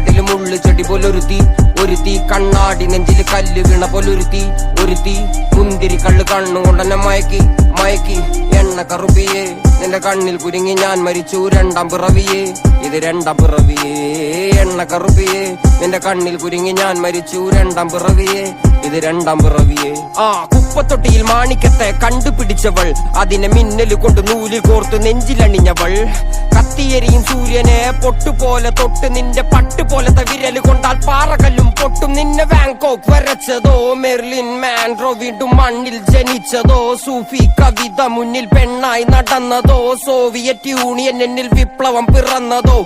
കാട്ടിലും ഉള്ളു ചെടി പോലൊരുത്തി ഒരുത്തി കണ്ണാടി നെഞ്ചില് കല്ല് വീണ പോലൊരുത്തി ഒരുത്തി മുന്തിരി കള്ള് കണ്ണുകൊണ്ടെന്നെ മയക്കി മയക്കി എണ്ണ കറുപ്പിയേ നിന്റെ കണ്ണിൽ കുരുങ്ങി ഞാൻ മരിച്ചു രണ്ടാം പിറവിയേ ഇത് രണ്ടാം പിറവിയേ എണ്ണ കറുപ്പിയേ നിന്റെ കണ്ണിൽ കുരുങ്ങി ഞാൻ മരിച്ചു രണ്ടാം പിറവിയേ ഇത് രണ്ടാം പിറവിയേ കുപ്പത്തൊട്ടിയിൽ മാണിക്കത്തെ കണ്ടുപിടിച്ചവൾ അതിനെ മിന്നല് കൊണ്ട് നൂലിൽ കോർത്ത് നെഞ്ചിലണിഞ്ഞവൾ കത്തിയെരിയും സൂര്യനെ പൊട്ടുപോലെ തൊട്ട് നിന്റെ പട്ടുപോലത്തെ വിരല് കൊണ്ടാൽ പാറകല്ലും പൊട്ടും നിന്നെ ബാങ്കോക്ക് വരച്ചതോ മെർലിൻ മാൻഡ്രോ വീണ്ടും മണ്ണിൽ ജനിച്ചതോ സൂഫി കവിത മുന്നിൽ പെണ്ണായി നടന്നതോ സോവിയറ്റ് യൂണിയൻ എന്നിൽ വിപ്ലവം പിറന്നതോ